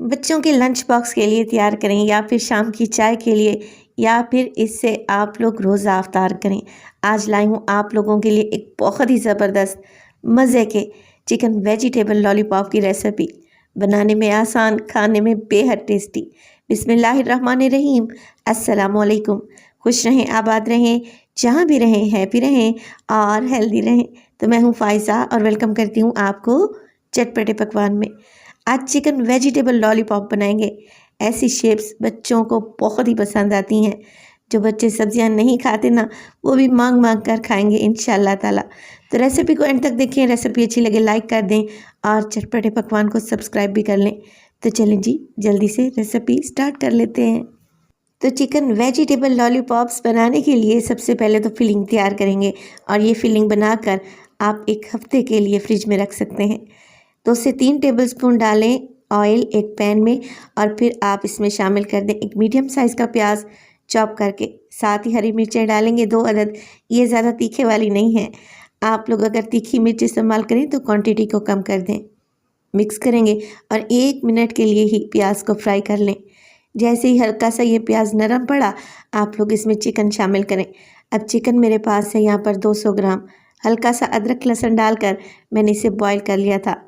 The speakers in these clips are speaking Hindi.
बच्चों के लंच बॉक्स के लिए तैयार करें या फिर शाम की चाय के लिए या फिर इससे आप लोग रोज़ा अफ्तार करें। आज लाई हूँ आप लोगों के लिए एक बहुत ही ज़बरदस्त मज़े के चिकन वेजिटेबल लॉलीपॉप की रेसिपी। बनाने में आसान, खाने में बेहद टेस्टी। बिस्मिल्लाहिर्रहमानिर्रहीम। अस्सलामुअलैकुम। खुश रहें, आबाद रहें, जहाँ भी रहें हैप्पी रहें और हेल्दी रहें। तो मैं हूँ फ़ाइज़ा और वेलकम करती हूँ आपको चटपटे पकवान में। आज चिकन वेजिटेबल लॉलीपॉप बनाएंगे। ऐसी शेप्स बच्चों को बहुत ही पसंद आती हैं। जो बच्चे सब्जियां नहीं खाते ना, वो भी मांग मांग कर खाएंगे इंशाल्लाह ताला। तो रेसिपी को एंड तक देखिए। रेसिपी अच्छी लगे लाइक कर दें और चटपटे पकवान को सब्सक्राइब भी कर लें। तो चलें जी, जल्दी से रेसिपी स्टार्ट कर लेते हैं। तो चिकन वेजिटेबल लॉलीपॉप्स बनाने के लिए सबसे पहले तो फिलिंग तैयार करेंगे और ये फिलिंग बनाकर आप एक हफ्ते के लिए फ्रिज में रख सकते हैं। 2 से 3 टेबलस्पून डालें ऑयल एक पैन में और फिर आप इसमें शामिल कर दें एक मीडियम साइज़ का प्याज चॉप करके। साथ ही हरी मिर्चें डालेंगे 2 अदद। ये ज़्यादा तीखे वाली नहीं है। आप लोग अगर तीखी मिर्च इस्तेमाल करें तो क्वांटिटी को कम कर दें। मिक्स करेंगे और 1 मिनट के लिए ही प्याज को फ्राई कर लें। जैसे ही हल्का सा ये प्याज नरम पड़ा, आप लोग इसमें चिकन शामिल करें। अब चिकन मेरे पास है यहाँ पर 200 ग्राम। हल्का सा अदरक लहसुन डालकर मैंने इसे बॉईल कर लिया था।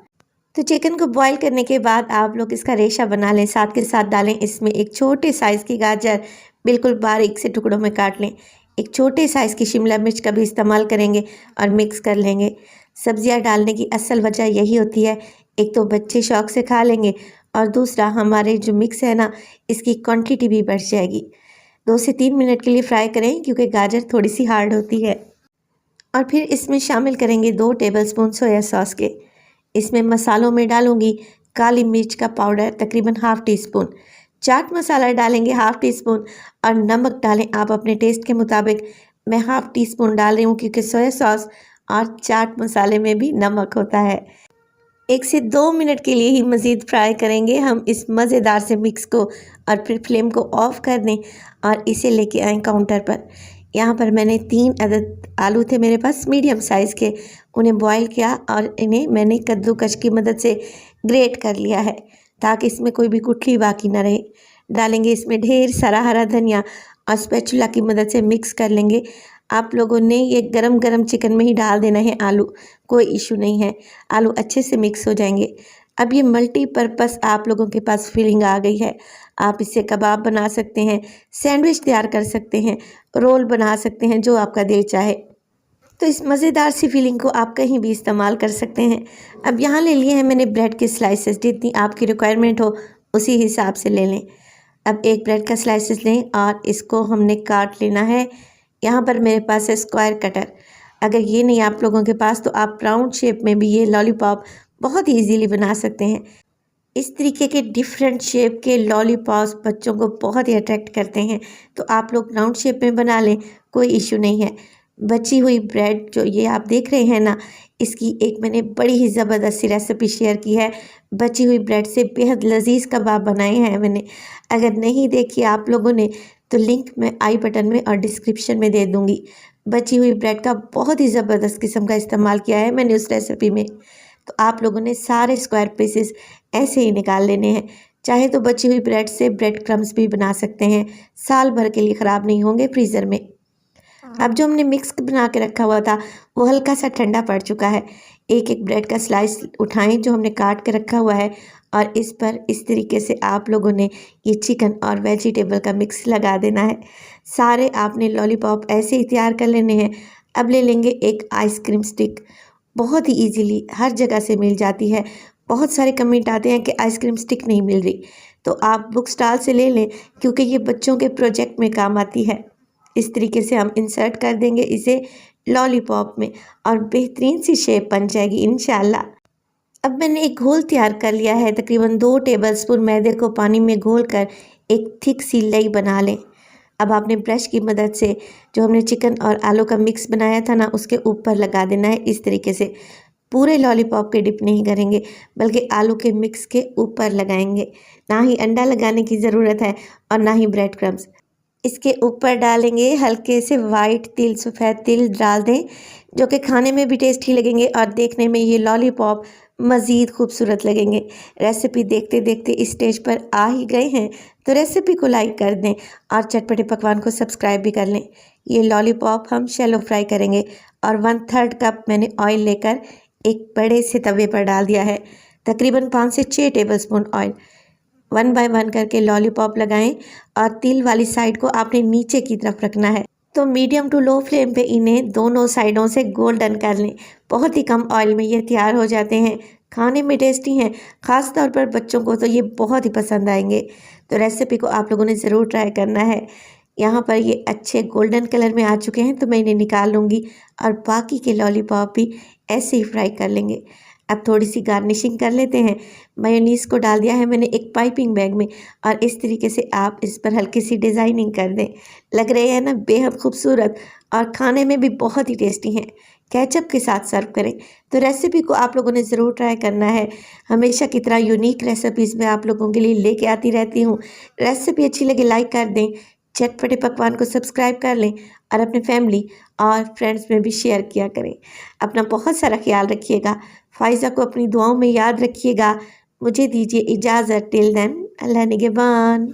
तो चिकन को बॉईल करने के बाद आप लोग इसका रेशा बना लें। साथ के साथ डालें इसमें एक छोटे साइज़ की गाजर, बिल्कुल बारीक से टुकड़ों में काट लें। एक छोटे साइज़ की शिमला मिर्च का भी इस्तेमाल करेंगे और मिक्स कर लेंगे। सब्जियां डालने की असल वजह यही होती है, एक तो बच्चे शौक से खा लेंगे और दूसरा हमारे जो मिक्स है ना, इसकी क्वांटिटी भी बढ़ जाएगी। 2 से 3 मिनट के लिए फ्राई करें क्योंकि गाजर थोड़ी सी हार्ड होती है। और फिर इसमें शामिल करेंगे 2 टेबलस्पून सोया सॉस के। इसमें मसालों में डालूंगी काली मिर्च का पाउडर तकरीबन half tea spoon, chaat masala डालेंगे हाफ़ टी स्पून और नमक डालें आप अपने टेस्ट के मुताबिक। मैं हाफ़ टी स्पून डाल रही हूँ क्योंकि सोया सॉस और चाट मसाले में भी नमक होता है। 1 से 2 मिनट के लिए ही मज़ीद फ्राई करेंगे हम इस मज़ेदार से मिक्स को और फिर फ्लेम को ऑफ़ कर दें और इसे लेके आएँ काउंटर पर। यहाँ पर मैंने 3 अदद आलू थे मेरे पास मीडियम साइज़ के, उन्हें बॉईल किया और इन्हें मैंने कद्दूकश की मदद से ग्रेट कर लिया है ताकि इसमें कोई भी गुठली बाकी ना रहे। डालेंगे इसमें ढेर सारा हरा धनिया और स्पैचुला की मदद से मिक्स कर लेंगे। आप लोगों ने ये गरम गरम चिकन में ही डाल देना है आलू, कोई इशू नहीं है। आलू अच्छे से मिक्स हो जाएंगे। अब ये मल्टीपर्पज़ आप लोगों के पास फिलिंग आ गई है। आप इससे कबाब बना सकते हैं, सैंडविच तैयार कर सकते हैं, रोल बना सकते हैं, जो आपका दिल चाहे। तो इस मज़ेदार सी फिलिंग को आप कहीं भी इस्तेमाल कर सकते हैं। अब यहाँ ले लिए हैं मैंने ब्रेड के स्लाइसेस, जितनी आपकी रिक्वायरमेंट हो उसी हिसाब से ले लें। अब एक ब्रेड का स्लाइसेस लें और इसको हमने काट लेना है। यहाँ पर मेरे पास है स्क्वायर कटर। अगर ये नहीं आप लोगों के पास तो आप राउंड शेप में भी ये लॉलीपॉप बहुत ही ईजीली बना सकते हैं। इस तरीके के डिफरेंट शेप के लॉलीपॉप्स बच्चों को बहुत ही अट्रैक्ट करते हैं। तो आप लोग राउंड शेप में बना लें, कोई इशू नहीं है। बची हुई ब्रेड जो ये आप देख रहे हैं ना, इसकी एक मैंने बड़ी ही ज़बरदस्त सी रेसिपी शेयर की है। बची हुई ब्रेड से बेहद लजीज कबाब बनाए हैं मैंने। अगर नहीं देखी आप लोगों ने तो लिंक मैं आई बटन में और डिस्क्रिप्शन में दे दूँगी। बची हुई ब्रेड का बहुत ही ज़बरदस्त किस्म का इस्तेमाल किया है मैंने उस रेसिपी में। तो आप लोगों ने सारे स्क्वायर पीसेस ऐसे ही निकाल लेने हैं। चाहे तो बची हुई ब्रेड से ब्रेड क्रम्स भी बना सकते हैं, साल भर के लिए ख़राब नहीं होंगे फ्रीज़र में। अब जो हमने मिक्स बना के रखा हुआ था वो हल्का सा ठंडा पड़ चुका है। एक एक ब्रेड का स्लाइस उठाएं जो हमने काट के रखा हुआ है और इस पर इस तरीके से आप लोगों ने ये चिकन और वेजिटेबल का मिक्स लगा देना है। सारे आपने लॉलीपॉप ऐसे ही तैयार कर लेने हैं। अब ले लेंगे एक आइसक्रीम स्टिक। बहुत ही इजीली हर जगह से मिल जाती है। बहुत सारे कमेंट आते हैं कि आइसक्रीम स्टिक नहीं मिल रही, तो आप बुक स्टॉल से ले लें क्योंकि ये बच्चों के प्रोजेक्ट में काम आती है। इस तरीके से हम इंसर्ट कर देंगे इसे लॉलीपॉप में और बेहतरीन सी शेप बन जाएगी इंशाल्लाह। अब मैंने एक घोल तैयार कर लिया है। तकरीबन 2 टेबलस्पून मैदे को पानी में घोलकर एक थिक सी लेई बना लें। अब आपने ब्रश की मदद से जो हमने चिकन और आलू का मिक्स बनाया था ना, उसके ऊपर लगा देना है इस तरीके से। पूरे लॉलीपॉप के डिप नहीं करेंगे बल्कि आलू के मिक्स के ऊपर लगाएंगे। ना ही अंडा लगाने की ज़रूरत है और ना ही ब्रेड क्रम्स। इसके ऊपर डालेंगे हल्के से वाइट तिल, सफ़ेद तिल डाल दें जो कि खाने में भी टेस्टी लगेंगे और देखने में ये लॉलीपॉप मज़ीद खूबसूरत लगेंगे। रेसिपी देखते देखते इस स्टेज पर आ ही गए हैं तो रेसिपी को लाइक कर दें और चटपटे पकवान को सब्सक्राइब भी कर लें। ये लॉलीपॉप हम शैलो फ्राई करेंगे और 1/3 कप मैंने ऑयल लेकर एक बड़े से तवे पर डाल दिया है। तकरीबन 5 से 6 टेबलस्पून ऑयल। 1 बाय 1 करके लॉलीपॉप लगाएं और तिल वाली साइड को आपने नीचे की तरफ रखना है। तो मीडियम टू लो फ्लेम पे इन्हें दोनों साइडों से गोल्डन कर लें। बहुत ही कम ऑयल में ये तैयार हो जाते हैं। खाने में टेस्टी हैं, ख़ास तौर पर बच्चों को तो ये बहुत ही पसंद आएंगे। तो रेसिपी को आप लोगों ने ज़रूर ट्राई करना है। यहाँ पर ये अच्छे गोल्डन कलर में आ चुके हैं तो मैं इन्हें निकाल लूँगी और बाकी के लॉलीपॉप भी ऐसे ही फ्राई कर लेंगे। अब थोड़ी सी गार्निशिंग कर लेते हैं। मेयोनीज़ को डाल दिया है मैंने एक पाइपिंग बैग में और इस तरीके से आप इस पर हल्की सी डिज़ाइनिंग कर दें। लग रहे हैं ना बेहद खूबसूरत और खाने में भी बहुत ही टेस्टी हैं। केचप के साथ सर्व करें। तो रेसिपी को आप लोगों ने ज़रूर ट्राई करना है। हमेशा की तरह यूनिक रेसिपीज़ मैं आप लोगों के लिए लेके आती रहती हूँ। रेसिपी अच्छी लगे लाइक कर दें, चटपटे पकवान को सब्सक्राइब कर लें और अपने फैमिली और फ्रेंड्स में भी शेयर किया करें। अपना बहुत सारा ख्याल रखिएगा। फ़ाइज़ा को अपनी दुआओं में याद रखिएगा। मुझे दीजिए इजाज़त। टिल देन, अल्लाह निगहबान।